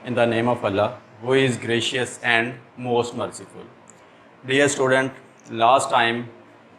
In the name of Allah, who is gracious and most merciful. Dear student, last time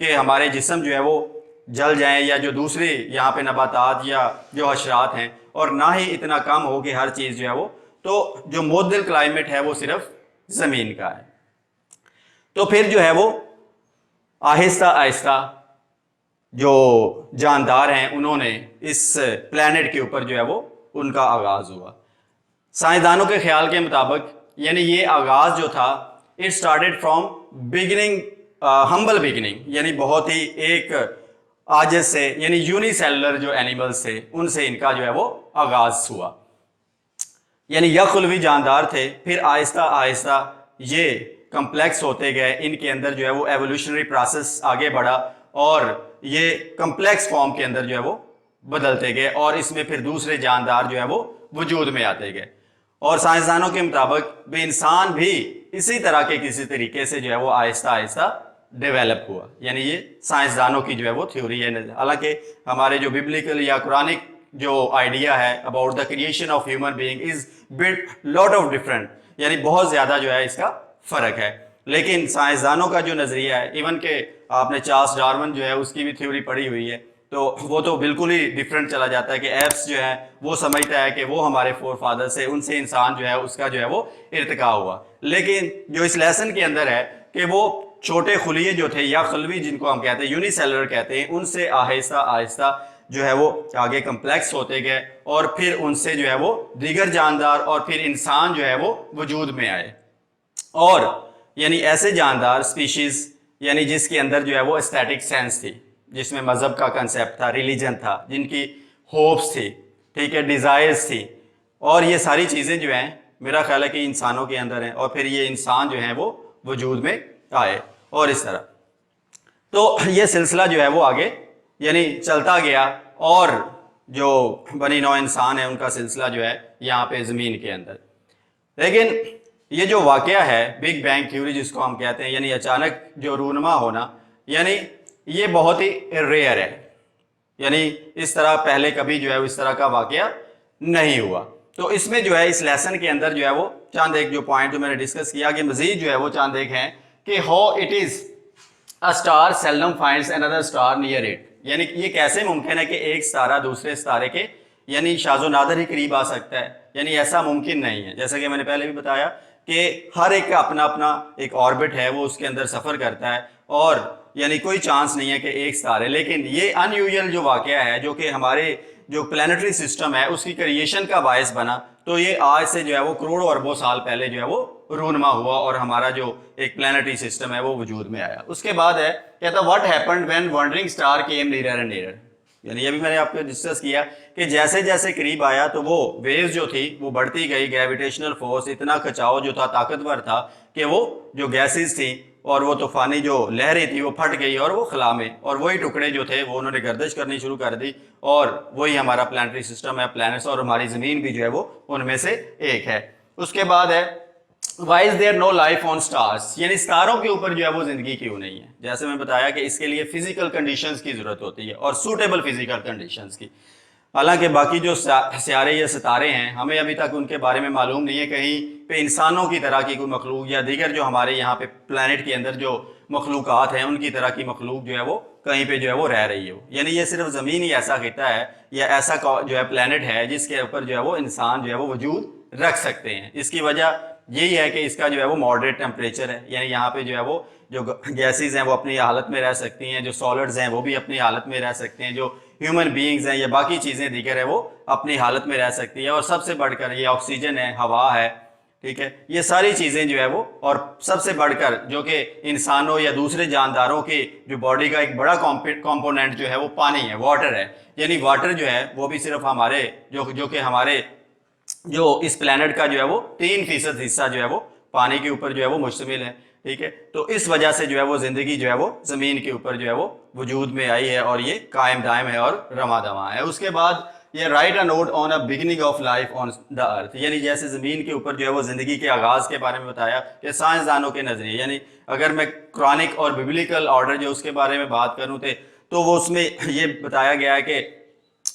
کہ ہمارے جسم جو ہے وہ جل جائیں یا جو دوسری یہاں پہ نباتات یا جو حشرات ہیں، اور نہ ہی اتنا کم ہو کہ ہر چیز جو ہے وہ، تو جو معتدل کلائمیٹ ہے وہ صرف زمین کا ہے۔ تو پھر جو ہے وہ آہستہ آہستہ جو جاندار ہیں انہوں نے اس پلانٹ کے اوپر جو ہے وہ ان کا آغاز ہوا۔ سائنسدانوں کے خیال کے مطابق یعنی یہ آغاز جو تھا it started from beginning, humble beginning, یعنی بہت ہی ایک عاجز سے، یعنی یونی سیلولر جو اینیملز تھے ان سے ان کا جو ہے وہ آغاز ہوا، یعنی یک قلوی جاندار تھے۔ پھر آہستہ آہستہ یہ کمپلیکس ہوتے گئے، ان کے اندر جو ہے وہ ایوولوشنری پروسیس آگے بڑھا اور یہ کمپلیکس فارم کے اندر جو ہے وہ بدلتے گئے، اور اس میں پھر دوسرے جاندار جو ہے وہ وجود میں آتے گئے۔ اور سائنسدانوں کے مطابق بھی انسان بھی اسی طرح کے کسی طریقے سے جو ہے وہ آہستہ آہستہ ڈیولپ ہوا، یعنی یہ سائنسدانوں کی جو ہے وہ تھیوری ہے۔ حالانکہ ہمارے جو ببلیکل یا قرآنک جو آئیڈیا ہے about the creation of human being is but lot of different, یعنی بہت زیادہ جو ہے اس کا فرق ہے، لیکن سائنسدانوں کا جو نظریہ ہے، ایون کہ آپ نے چارلس ڈارون جو ہے اس کی بھی تھیوری پڑھی ہوئی ہے، تو وہ تو بالکل ہی ڈفرینٹ چلا جاتا ہے کہ ایپس جو ہے وہ سمجھتا ہے کہ وہ ہمارے فور فادر سے، ان سے انسان جو ہے اس کا جو ہے وہ ارتقاء ہوا، لیکن جو اس لیسن کے اندر ہے کہ وہ چھوٹے خلیے جو تھے یا خلوی جن کو ہم کہتے ہیں، یونی سیلولر کہتے ہیں، ان سے آہستہ آہستہ جو ہے وہ آگے کمپلیکس ہوتے گئے، اور پھر ان سے جو ہے وہ دیگر جاندار اور پھر انسان جو ہے وہ وجود میں آئے۔ اور یعنی ایسے جاندار اسپیشیز یعنی جس کے اندر جو ہے وہ اسٹیٹک سینس تھی، جس میں مذہب کا کنسیپٹ تھا، ریلیجن تھا، جن کی ہوپس تھی، ٹھیک ہے، ڈیزائرز تھی، اور یہ ساری چیزیں جو ہیں میرا خیال ہے کہ انسانوں کے اندر ہیں، اور پھر یہ انسان جو ہیں وہ وجود میں آئے، اور اس طرح تو یہ سلسلہ جو ہے وہ آگے یعنی چلتا گیا، اور جو بنی نوع انسان ہے ان کا سلسلہ جو ہے یہاں پہ زمین کے اندر۔ لیکن یہ جو واقعہ ہے بگ بینگ تھیوری جس کو ہم کہتے ہیں، یعنی اچانک جو رونما ہونا، یعنی یہ بہت ہی ریئر ہے، یعنی اس طرح پہلے کبھی جو ہے اس طرح کا واقعہ نہیں ہوا۔ تو اس میں جو ہے اس لیسن کے اندر جو ہے وہ چاند ایک جو پوائنٹ جو میں نے ڈسکس کیا کہ مزید جو ہے وہ چاند ایک ہیں کہ how it is a star seldom finds another star near it, یعنی یہ کیسے ممکن ہے کہ ایک ستارہ دوسرے ستارے کے یعنی شاذ و نادر ہی قریب آ سکتا ہے، یعنی ایسا ممکن نہیں ہے۔ جیسا کہ میں نے پہلے بھی بتایا کہ ہر ایک کا اپنا اپنا ایک آربٹ ہے، وہ اس کے اندر سفر کرتا ہے، اور یعنی کوئی چانس نہیں ہے کہ ایک ستارے، لیکن یہ ان یوزول جو واقعہ ہے جو کہ ہمارے جو پلانیٹری سسٹم ہے اس کی کریشن کا باعث بنا، تو یہ آج سے جو ہے وہ کروڑوں اربوں سال پہلے جو ہے وہ رونما ہوا، اور ہمارا جو ایک پلانیٹری سسٹم ہے وہ وجود میں آیا۔ اس کے بعد ہے کہتا what happened when wondering star came nearer and nearer, یعنی یہ بھی میں نے آپ کو ڈسکس کیا کہ جیسے جیسے قریب آیا تو وہ ویوز جو تھی وہ بڑھتی گئی، گریویٹیشنل فورس اتنا کھچاؤ جو تھا طاقتور تھا کہ وہ جو گیسز تھیں اور وہ طوفانی جو لہریں تھی وہ پھٹ گئی اور وہ خلا میں، اور وہی ٹکڑے جو تھے وہ انہوں نے گردش کرنی شروع کر دی، اور وہی ہمارا پلانٹری سسٹم ہے، پلانٹس، اور ہماری زمین بھی جو ہے وہ ان میں سے ایک ہے۔ اس کے بعد ہے why is there no life on stars, یعنی ستاروں کے اوپر جو ہے وہ زندگی کیوں نہیں ہے۔ جیسے میں بتایا کہ اس کے لیے فزیکل کنڈیشنز کی ضرورت ہوتی ہے، اور سوٹیبل فزیکل کنڈیشنز کی۔ حالانکہ باقی جو سیارے یا ستارے ہیں ہمیں ابھی تک ان کے بارے میں معلوم نہیں ہے کہیں پہ انسانوں کی طرح کی کوئی مخلوق یا دیگر جو ہمارے یہاں پہ پلانٹ کے اندر جو مخلوقات ہیں ان کی طرح کی مخلوق جو ہے وہ کہیں پہ جو ہے وہ رہ رہی ہو، یعنی یہ صرف زمین ہی ایسا خطہ ہے یا ایسا جو ہے پلانٹ ہے جس کے اوپر جو ہے وہ انسان جو ہے وہ وجود رکھ سکتے ہیں۔ اس کی وجہ یہی ہے کہ اس کا جو ہے وہ ماڈریٹ ٹیمپریچر ہے، یعنی یہاں پہ جو ہے وہ جو گیسز ہیں وہ اپنی حالت میں رہ سکتی ہیں، جو سالڈز ہیں وہ بھی اپنی حالت میں رہ سکتے ہیں، جو ہیومن بینگز ہیں یا باقی چیزیں دیگر ہیں وہ اپنی حالت میں رہ سکتی ہیں، اور سب سے بڑھ کر یہ آکسیجن ہے، ہوا ہے، ٹھیک ہے، یہ ساری چیزیں جو ہے وہ، اور سب سے بڑھ کر جو کہ انسانوں یا دوسرے جانداروں کی جو باڈی کا ایک بڑا کمپوننٹ جو ہے وہ پانی ہے، واٹر ہے، یعنی واٹر جو ہے وہ بھی صرف ہمارے جو کہ ہمارے جو اس پلانٹ کا جو ہے وہ 3% حصہ جو ہے وہ پانی کے اوپر جو ہے وہ مشتمل ہے، ٹھیک ہے۔ تو اس وجہ سے جو ہے وہ زندگی جو ہے وہ زمین کے اوپر جو ہے وہ وجود میں آئی ہے، اور یہ قائم دائم ہے اور رواں دواں ہے۔ اس کے بعد یہ write a note on a beginning of life on the earth, یعنی جیسے زمین کے اوپر جو ہے وہ زندگی کے آغاز کے بارے میں بتایا کہ سائنسدانوں کے نظریے، یعنی اگر میں قرآنک اور ببلیکل آرڈر جو اس کے بارے میں بات کروں تو وہ اس میں یہ بتایا گیا ہے کہ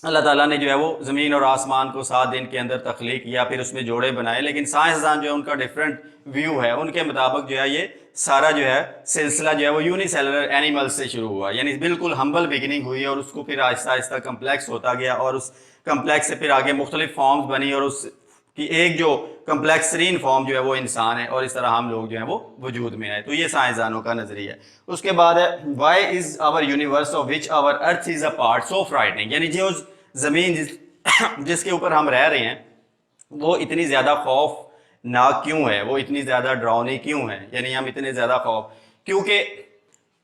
اللہ تعالیٰ نے جو ہے وہ زمین اور آسمان کو 7 دن کے اندر تخلیق کیا، پھر اس میں جوڑے بنائے، لیکن سائنسدان جو ہے ان کا ڈفرینٹ ویو ہے، ان کے مطابق جو ہے یہ سارا جو ہے سلسلہ جو ہے وہ یونی سیلولر اینیمل سے شروع ہوا، یعنی بالکل ہمبل بگننگ ہوئی اور اس کو پھر آہستہ آہستہ کمپلیکس ہوتا گیا، اور اس کمپلیکس سے پھر آگے مختلف فارمز بنی، اور اس کی ایک جو کمپلیکس ترین فارم جو ہے وہ انسان ہے، اور اس طرح ہم لوگ جو ہیں وہ وجود میں آئے۔ تو یہ سائنسدانوں کا نظریہ ہے۔ اس کے بعد ہے why is our universe of which our earth is a part so frightening, یعنی جو زمین جس کے اوپر ہم رہ رہے ہیں وہ اتنی زیادہ خوف ناک کیوں ہے، وہ اتنی زیادہ ڈراؤنی کیوں ہے، یعنی ہم اتنے زیادہ خوف، کیونکہ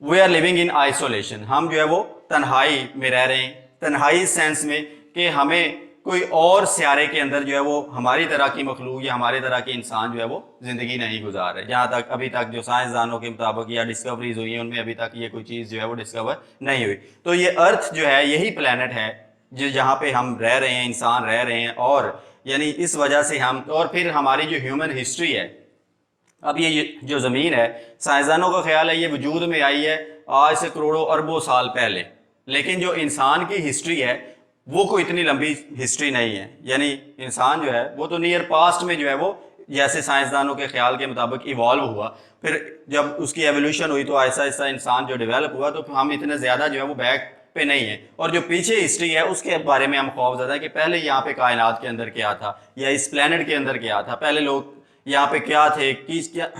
we are living in isolation, ہم جو ہے وہ تنہائی میں رہ رہے ہیں، تنہائی سینس میں کہ ہمیں کوئی اور سیارے کے اندر جو ہے وہ ہماری طرح کی مخلوق یا ہمارے طرح کے انسان جو ہے وہ زندگی نہیں گزار رہے، جہاں تک ابھی تک جو سائنسدانوں کے مطابق یا ڈسکوریز ہوئی ہیں ان میں ابھی تک یہ کوئی چیز جو ہے وہ ڈسکور نہیں ہوئی۔ تو یہ ارتھ جو ہے یہی پلانٹ ہے جہاں پہ ہم رہ رہے ہیں، انسان رہ رہے ہیں، اور یعنی اس وجہ سے ہم، اور پھر ہماری جو ہیومن ہسٹری ہے، اب یہ جو زمین ہے سائنسدانوں کا خیال ہے یہ وجود میں آئی ہے آج سے کروڑوں اربوں سال پہلے، لیکن جو انسان کی ہسٹری ہے وہ کوئی اتنی لمبی ہسٹری نہیں ہے، یعنی انسان جو ہے وہ تو نیئر پاسٹ میں جو ہے وہ جیسے سائنسدانوں کے خیال کے مطابق ایوالو ہوا، پھر جب اس کی ایولیوشن ہوئی تو آہستہ آہستہ انسان جو ڈیولپ ہوا، تو ہم اتنے زیادہ جو ہے وہ بیک پہ نہیں ہے، اور جو پیچھے ہسٹری ہے اس کے بارے میں ہم خوف زدہ ہے کہ پہلے یہاں پہ کائنات کے اندر کیا تھا، یا اس پلانٹ کے اندر کیا تھا، پہلے لوگ یہاں پہ کیا تھے،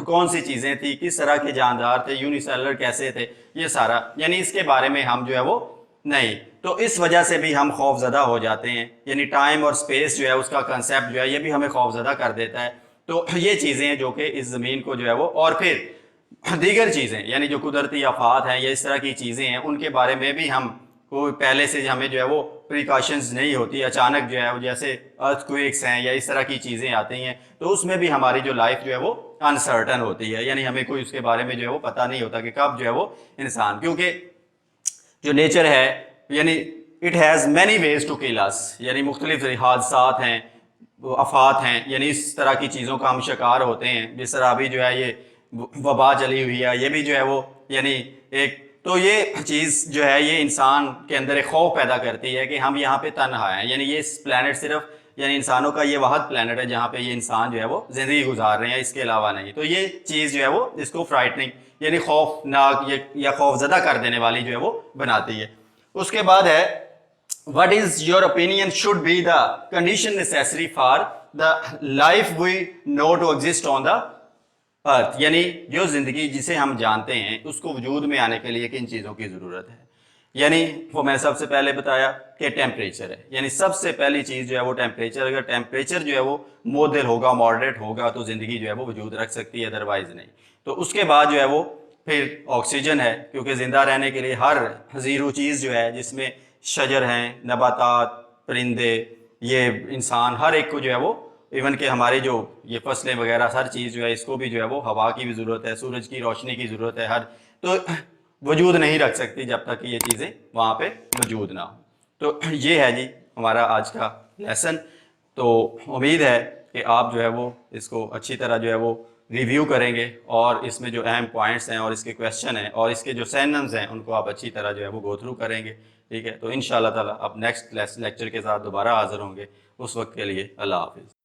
کون سی چیزیں تھیں، کس طرح کے جاندار تھے، یونی سیلولر کیسے تھے، یہ سارا یعنی اس کے بارے میں ہم جو ہے وہ نہیں، تو اس وجہ سے بھی ہم خوف زدہ ہو جاتے ہیں، یعنی ٹائم اور سپیس جو ہے اس کا کنسیپٹ جو ہے یہ بھی ہمیں خوف زدہ کر دیتا ہے۔ تو یہ چیزیں ہیں جو کہ اس زمین کو جو ہے وہ، اور پھر دیگر چیزیں یعنی جو قدرتی آفات ہیں یا اس طرح کی چیزیں ہیں ان کے بارے میں بھی ہم کوئی پہلے سے ہمیں جو ہے وہ پریکاشنز نہیں ہوتی، اچانک جو ہے وہ جیسے ارتھ کویکس ہیں یا اس طرح کی چیزیں آتی ہیں، تو اس میں بھی ہماری جو لائف جو ہے وہ انسرٹن ہوتی ہے، یعنی ہمیں کوئی اس کے بارے میں جو ہے وہ پتہ نہیں ہوتا کہ کب جو ہے وہ انسان، کیونکہ جو نیچر ہے یعنی it has many ways to kill us, یعنی مختلف حادثات ہیں، آفات ہیں، یعنی اس طرح کی چیزوں کا ہم شکار ہوتے ہیں، جس طرح ابھی جو ہے یہ وبا چلی ہوئی ہے، یہ بھی جو ہے وہ یعنی ایک، تو یہ چیز جو ہے یہ انسان کے اندر ایک خوف پیدا کرتی ہے کہ ہم یہاں پہ تنہا ہیں، یعنی یہ اس پلانٹ صرف یعنی انسانوں کا یہ واحد پلانٹ ہے جہاں پہ یہ انسان جو ہے وہ زندگی گزار رہے ہیں، اس کے علاوہ نہیں، تو یہ چیز جو ہے وہ اس کو فرائٹنگ یعنی خوفناک یا خوف زدہ کر دینے والی جو ہے وہ بناتی ہے۔ اس کے بعد ہے what is your opinion should be the condition necessary for the life we know to exist on the earth، یعنی جو زندگی جسے ہم جانتے ہیں اس کو وجود میں آنے کے لیے کن چیزوں کی ضرورت ہے، یعنی وہ میں سب سے پہلے بتایا کہ ٹیمپریچر ہے، یعنی سب سے پہلی چیز جو ہے وہ ٹیمپریچر، اگر ٹیمپریچر جو ہے وہ معتدل ہوگا، ماڈریٹ ہوگا تو زندگی جو ہے وہ وجود رکھ سکتی ہے، ادروائز نہیں۔ تو اس کے بعد جو ہے وہ پھر آکسیجن ہے، کیونکہ زندہ رہنے کے لیے ہر زیرو چیز جو ہے جس میں شجر ہیں، نباتات، پرندے، یہ انسان، ہر ایک کو جو ہے وہ ایون کہ ہمارے جو یہ فصلیں وغیرہ ہر چیز جو ہے اس کو بھی جو ہے وہ ہوا کی بھی ضرورت ہے، سورج کی روشنی کی ضرورت ہے، ہر تو وجود نہیں رکھ سکتی جب تک کہ یہ چیزیں وہاں پہ موجود نہ ہوں۔ تو یہ ہے جی ہمارا آج کا لیسن، تو امید ہے کہ آپ جو ہے وہ اس کو اچھی طرح جو ہے وہ ریویو کریں گے، اور اس میں جو اہم پوائنٹس ہیں اور اس کے کویشچن ہیں اور اس کے جو سیننمز ہیں ان کو آپ اچھی طرح جو ہے وہ گو تھرو کریں گے، ٹھیک ہے؟ تو انشاءاللہ تعالیٰ آپ نیکسٹ لیکچر کے ساتھ دوبارہ حاضر ہوں گے، اس وقت کے لیے اللہ حافظ۔